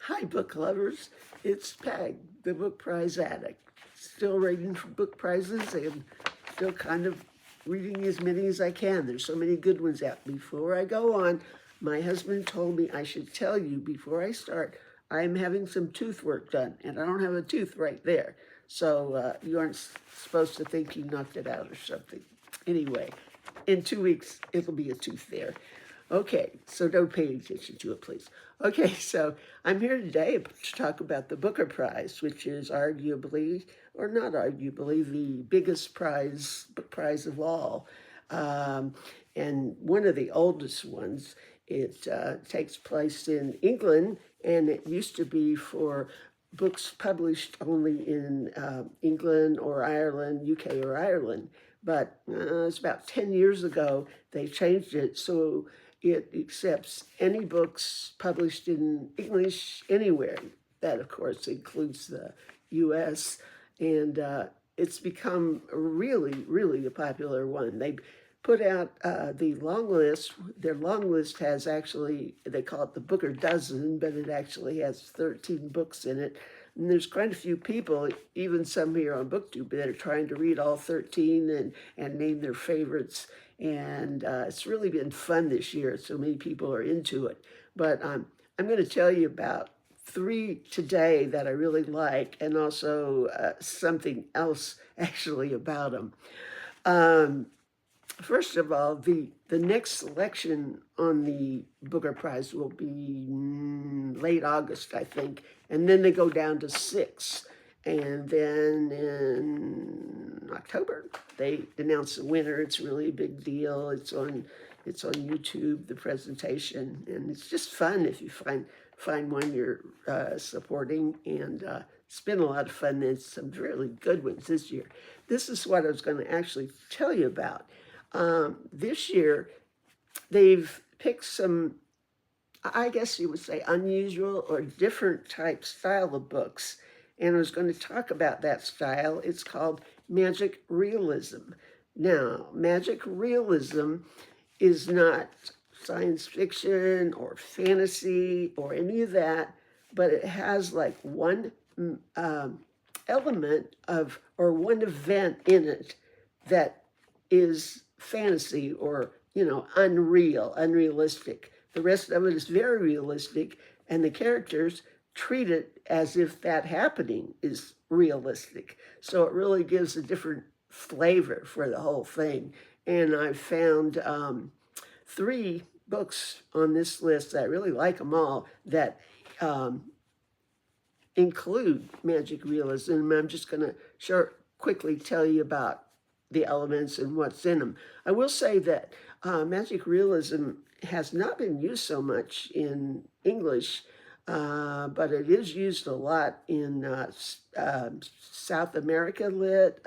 Hi, book lovers. It's Peg, the book prize addict. Still reading for book prizes and still kind of reading as many as I can. There's so many good ones out. Before I go on, my husband told me I should tell you before I start, I'm having some tooth work done, and I don't have a tooth right there. So you aren't supposed to think he knocked it out or something. Anyway, in 2 weeks, it'll be a tooth there. Okay, so don't pay attention to it, please. Okay, so I'm here today to talk about the Booker Prize, which is arguably, or not arguably, the biggest book prize of all. And one of the oldest ones. It takes place in England, and it used to be for books published only in England or Ireland, UK or Ireland. But it's about 10 years ago, they changed it so it accepts any books published in English anywhere. That, of course, includes the US. And it's become really, really a popular one. They put out the long list. Their long list has actually, they call it the Booker Dozen, but it actually has 13 books in it. And there's quite a few people, even some here on BookTube, that are trying to read all 13 and name their favorites. And it's really been fun this year. So many people are into it. But I'm going to tell you about 3 today that I really like, and also something else actually about them. First of all, the next selection on the Booker Prize will be late August, I think, and then they go down to 6. And then in October, they announce the winner. It's really a big deal. It's on YouTube, the presentation, and it's just fun if you find one you're supporting, and it's been a lot of fun. There's some really good ones this year. This is what I was going to actually tell you about. This year, they've picked some, I guess you would say, unusual or different type style of books. And I was going to talk about that style. It's called magic realism. Now, magic realism is not science fiction or fantasy or any of that, but it has like one element of, or one event in it that is fantasy or, unrealistic. The rest of it is very realistic, and the characters treat it as if that happening is realistic. So it really gives a different flavor for the whole thing. And I found 3 books on this list, I really like them all, that include magic realism. I'm just going to quickly tell you about the elements and what's in them. I will say that magic realism has not been used so much in English, but it is used a lot in South America lit.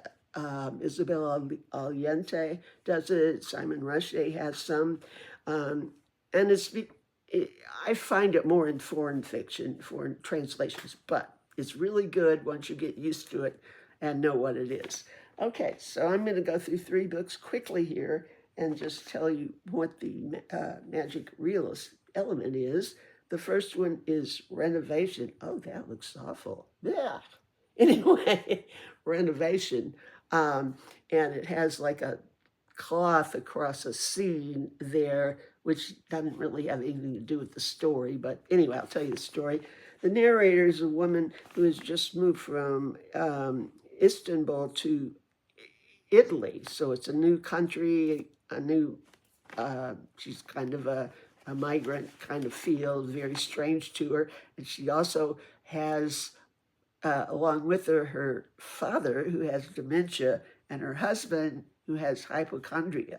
Isabel Allende does it. Simon Rushdie has some. And I find it more in foreign fiction, foreign translations, but it's really good once you get used to it and know what it is. Okay, so I'm going to go through 3 books quickly here and just tell you what the magic realist element is. The first one is Renovation. Oh, that looks awful. Yeah. Anyway, Renovation. And it has like a cloth across a scene there, which doesn't really have anything to do with the story. But anyway, I'll tell you the story. The narrator is a woman who has just moved from Istanbul to Italy. So it's a new country, she's kind of a migrant kind of feel, very strange to her. And she also has, along with her father who has dementia, and her husband who has hypochondria.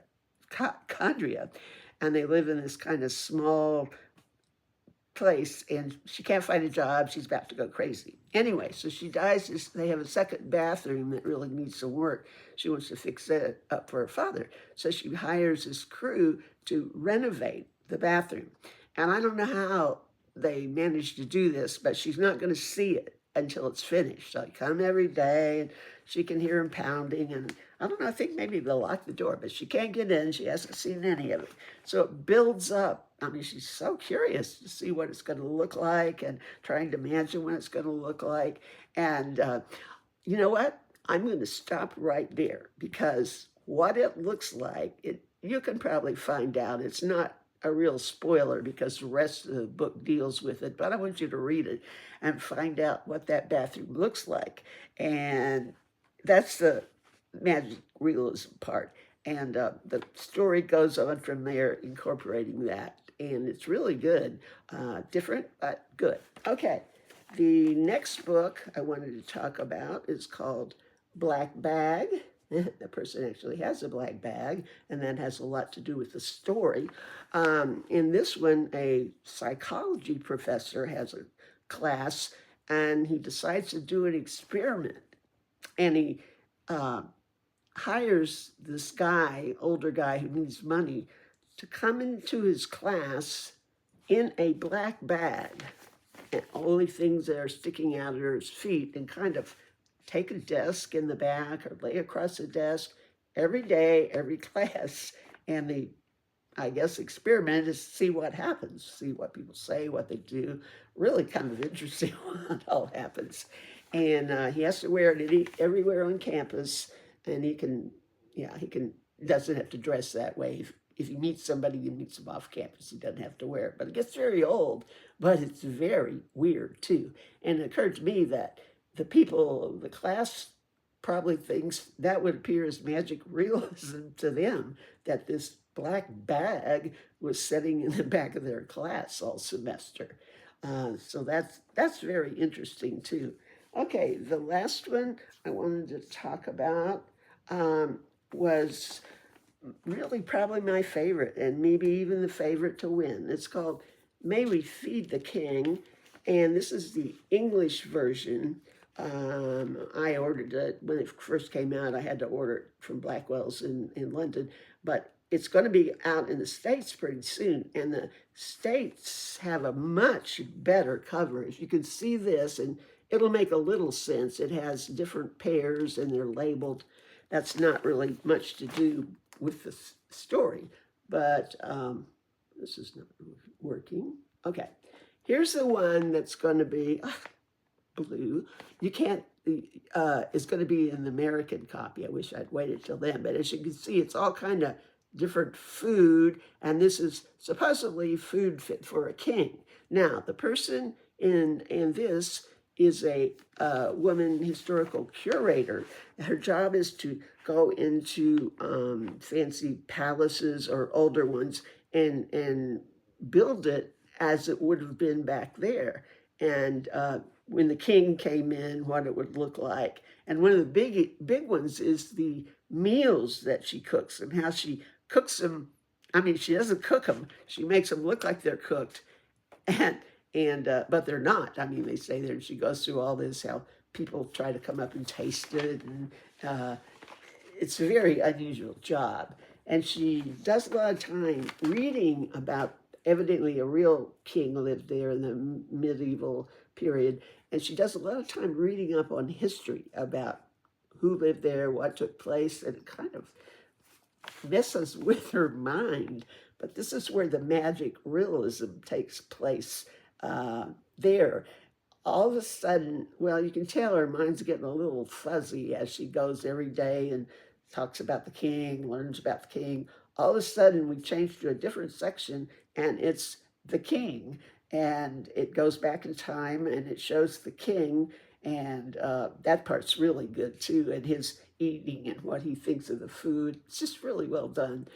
And they live in this kind of small place, and she can't find a job. She's about to go crazy. Anyway, so she dies. They have a second bathroom that really needs some work. She wants to fix it up for her father. So she hires this crew to renovate the bathroom. And I don't know how they managed to do this, but she's not going to see it until it's finished. So I come every day, and she can hear him pounding, and I don't know, I think maybe they'll lock the door, but she can't get in. She hasn't seen any of it. So it builds up I mean, she's so curious to see what it's going to look like and trying to imagine what it's going to look like. And you know what? I'm going to stop right there because what it looks like, you can probably find out. It's not a real spoiler because the rest of the book deals with it, but I want you to read it and find out what that bathroom looks like. And that's the magic realism part. And the story goes on from there, incorporating that. And it's really good. Different, but good. Okay. The next book I wanted to talk about is called Black Bag. The person actually has a black bag, and that has a lot to do with the story. In this one, a psychology professor has a class, and he decides to do an experiment. And he hires this guy, older guy who needs money, to come into his class in a black bag. And only things that are sticking out are his feet, and kind of take a desk in the back or lay across the desk every day, every class. And the, I guess, experiment is to see what happens, see what people say, what they do. Really kind of interesting what all happens. And he has to wear it everywhere on campus, and he doesn't have to dress that way. If he meets somebody, he meets them off campus. He doesn't have to wear it. But it gets very old, but it's very weird, too. And it occurred to me that the people, the class probably thinks that would appear as magic realism to them, that this black bag was sitting in the back of their class all semester. So that's very interesting, too. Okay, the last one I wanted to talk about was really probably my favorite, and maybe even the favorite to win. It's called May We Feed the King, and this is the English version. I ordered it when it first came out. I had to order it from Blackwell's in London, but it's going to be out in the States pretty soon, and the States have a much better cover. If you can see this, and it'll make a little sense. It has different pairs, and they're labeled. That's not really much to do with the story, but this is not working. Okay, here's the one that's going to be blue. You can't, it's going to be an American copy. I wish I'd waited till then, but as you can see, it's all kind of different food, and this is supposedly food fit for a king. Now, the person in this is a woman historical curator. Her job is to go into fancy palaces or older ones and build it as it would have been back there. And when the king came in, what it would look like. And one of the big ones is the meals that she cooks and how she cooks them. I mean, she doesn't cook them. She makes them look like they're cooked. But they're not. I mean, they say there, and she goes through all this, how people try to come up and taste it, and it's a very unusual job. And she does a lot of time reading about, evidently a real king lived there in the medieval period, and she does a lot of time reading up on history about who lived there, what took place, and it kind of messes with her mind. But this is where the magic realism takes place there. All of a sudden, well, you can tell her mind's getting a little fuzzy as she goes every day and talks about the king, learns about the king. All of a sudden, we change to a different section, and it's the king. And it goes back in time, and it shows the king, and that part's really good, too, and his eating and what he thinks of the food. It's just really well done.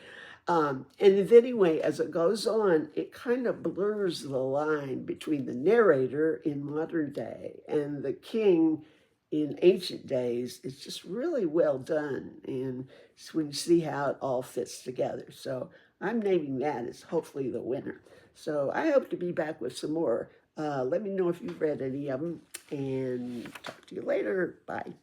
And anyway, as it goes on, it kind of blurs the line between the narrator in modern day and the king in ancient days. It's just really well done, and when you see how it all fits together. So I'm naming that as hopefully the winner. So I hope to be back with some more. Let me know if you've read any of them, and talk to you later. Bye.